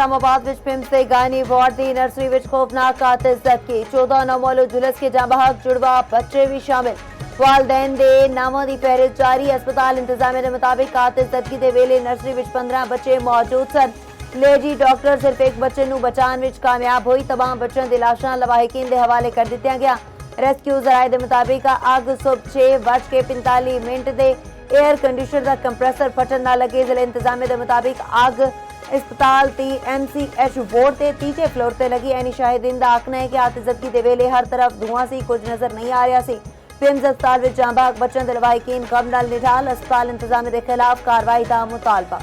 इस्लामाबाद विच पिंप से gynae ward की nursery विच खौफनाक कातिल जदकी 14 नौमौलूद जुलस के जांबाहक जुड़वा बच्चे भी शामिल। वालदैन दे नामां दी फहरिस्त जारी। अस्पताल इंतजामिया के मुताबिक कातिल जदकी दे वेले नर्सरी विच 15 बच्चे मौजूद सन। लेडी डॉक्टर सिर्फ एक बच्चे नूं बचाने विच कामयाब हुई। तमाम बच्चों दी लाशां लवाहिकीन दे हवाले कर दित्तियां गया। रेस्क्यू जराए दे मुताबिक अग सुबह 6:45 दे एयर कंडीशनर का कंप्रेसर फटन ना लगे। जिले इंतजामिया के मुताबिक अग अस्पताल दी MCH वार्ड के तीजे फ्लोर से लगी। एनी शाहिदीन का आखना है कि आतिजदगी के वेले हर तरफ धुआं सी, कुछ नजर नहीं आ रहा सी। पिम्स अस्पताल में जांबाग बच्चों के लवाहिकीन गम नाल निढाल। अस्पताल इंतजामिया के खिलाफ कार्रवाई का मुतालबा।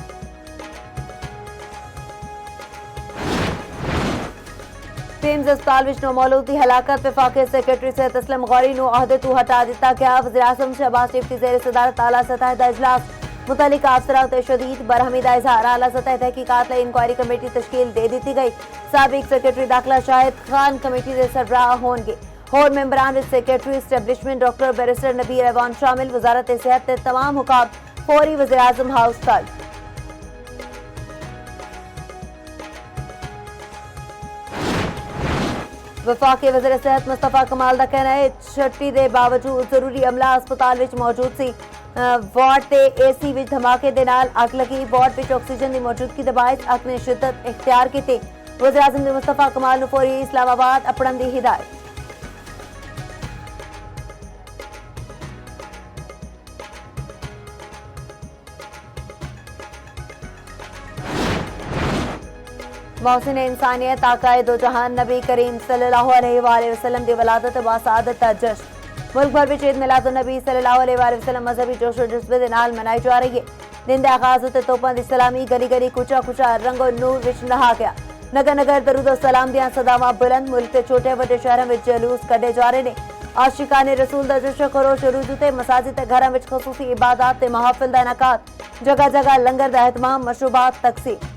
पिम्स अस्पताल विच नौमौलूद की हलाकत वफाकी सेक्रेटरी सैयद असलम गौरी नूं ओहदे तों हटा दिता गया। वज़ीर-ए-आज़म शहबाज शरीफ की ज़ेर सदारत आला सतह दा इजलास। मुतल्लिका अफसरां ते शदीद बरहमी दा इजहार। आला सतह तहकीकात लई इंक्वायरी कमेटी तश्कील दे दी गई। साबिक सेक्रेटरी दाखिला शाहिद खान कमेटी के सरबराह होंगे। होर मेंबरान विच सेक्रेटरी एस्टैब्लिशमेंट डॉक्टर बैरिस्टर नबीर ऐवान शामिल। वजारत सेहत के तमाम हुकाम फौरी वज़ीर-ए-आज़म हाउस तलब। वफाकी वज़ीर सेहत मुस्तफा कमाल का कहना है छुट्टी के बावजूद जरूरी अमला अस्पताल विच मौजूद सी। वार्ड ते AC विच धमाके दे नाल अग लगी। वार्ड विच ऑक्सीजन की मौजूदगी दे बायस अग ने शिद्दत इख्तियार की। वज़ीर आज़म ने मुस्तफा कमाल नूं फौरी इस्लामाबाद अपड़न की हिदायत। मौसिन इंसानियत आकाए दो जहान नबी करीम सल्लल्लाहु अलैहि वसल्लम की वलादत बासादत का जश्न। मुल्क भर में ईद मिलादुन नबी सल्लल्लाहु अलैहि वसल्लम मजहबी जोशो जज्बे के नाल मनाई जा रही है। दिन के आगाज उत्ते तोपां दी सलामी गली गली कुचा कुचा रंगो नूर विच नहा गया। नगर नगर दरूद सलाम दियां सदावां बुलंद। मुल्क के छोटे वड्डे शहरों में जलूस कढे जा रहे हैं। आशिकाने रसूल दा जश्न खरोश अरूज उत्ते मसाजिद ते घरां विच खसूसी इबादत ते महफिल दा इनाकात। जगह जगह लंगर दा एहतमाम, मशरूबात तकसीम।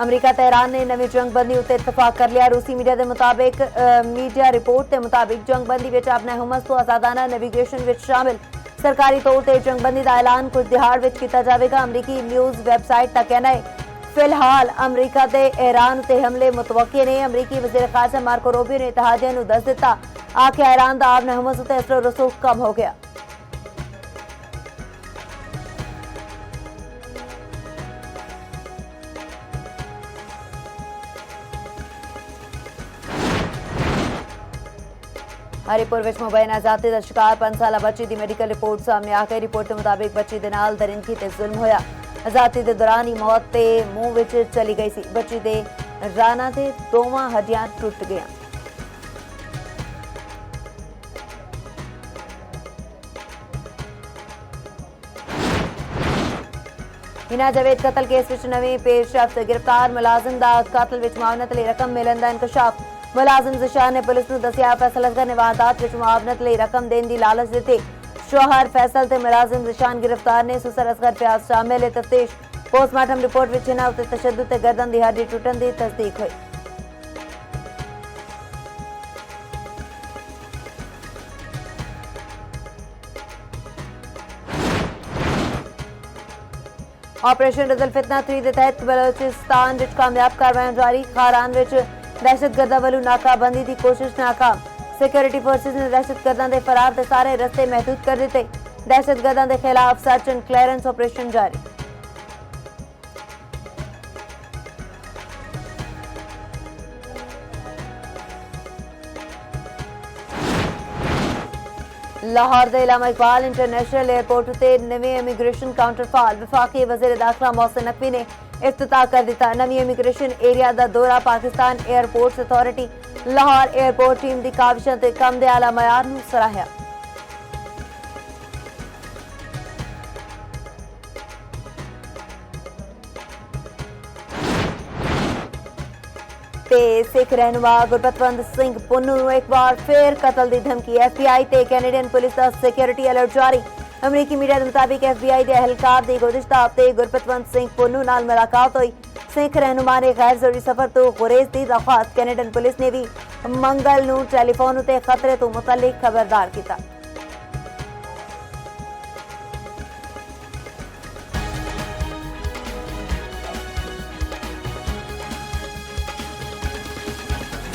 अमरीका ते ईरान ने नवी जंगबंदी उत्ते इतफाक कर लिया। रूसी मीडिया के मुताबिक मीडिया रिपोर्ट के मुताबिक जंगबंदी विच अपने हुमस तो आजादाना नेविगेशन विच शामिल। सरकारी तौर पर जंगबंदी का ऐलान कुछ दिहाड़ विच किया जाएगा। अमरीकी न्यूज़ वैबसाइट का कहना है फिलहाल अमरीका ते ईरान ते हमले मुतवक्के ने। अमरीकी वज़ीर ख़ारजा मार्को रूबियो ने इत्तेहादिया नूं दस दिता। आखिया ईरान का अपने हुमस उत्ते असर रसूख कम हो गया। हरिपुर विच मुबैना जाति का शिकार 5 साला बच्ची की मेडिकल रिपोर्ट सामने आ गई। रिपोर्ट के मुताबिक बच्ची के नाल दरिंदगी ते जुल्म होया। जाति के दौरान ही मौत के मुंह विच चली गई सी। बच्ची के राना ते दोवां हड्डियां टुट गईयां। हिना जावेद कतल केस विच नवीं पेशरफ्त। गिरफ्तार मुलाजिम दा कतल विच मुआवनत लई रकम मिलन दा इंकशाफ। मुलाजिम ज़िशान ने पुलिस नूं दस्सिया फैसल असगर ने वारदात विच मुआवनत लई रकम देने की लालच दित्ती। शौहर फैसल ते मुलाजिम ज़िशान गिरफ्तार ने। सुसर असगर प्याज शामिल तफ्तीश। पोस्टमार्टम रिपोर्ट विच हिना उत्ते तशद्दुद ते गर्दन की हड्डी टुटन की तस्दीक हुई। ऑपरेशन रदल फितना 3 के तहत बलोचिस्तान विच कामयाब कार्रवाई जारी। खारान विच दहशतगर्दा वालों नाकाबंदी की कोशिश नाकाम। सिक्योरिटी फोर्सेस ने दहशतगर्दा के फरार के सारे रस्ते महदूद कर दिते। दहशतगर्दा के खिलाफ सर्च एंड क्लीयरेंस ऑपरेशन जारी। लाहौर के इलामा इकबाल इंटरनेशनल एयरपोर्ट उत्ते नवे इमीग्रेशन काउंटर फाल। वफाकी वज़ीर दाखिला मोहसिन नकवी ने इफ्तिताह कर दिता। नवी इमीग्रेशन एरिया का दौरा। Pakistan airports authority Lahore airport team की काविशों ते कम दे आला मयार नूं सराहिया। सिख रहनुमा गुरबतवंत सिंह पुन्नू नूं एक बार फिर कतल की धमकी। FBI ते कैनेडियन पुलिस का सिक्योरिटी अलर्ट जारी। अमरीकी मीडिया के मुताबिक FBI के एहलकार की गुज़िश्ता हफ्ते गुरबतवंत सिंह पुन्नू नाल मुलाकात हुई। सिख रहनुमा ने गैर जरूरी सफर तो गुरेज की दरख्वास्त। कैनेडियन पुलिस ने भी मंगल नूं टेलीफोन उत्ते खतरे तो मुतल्लिक खबरदार किया।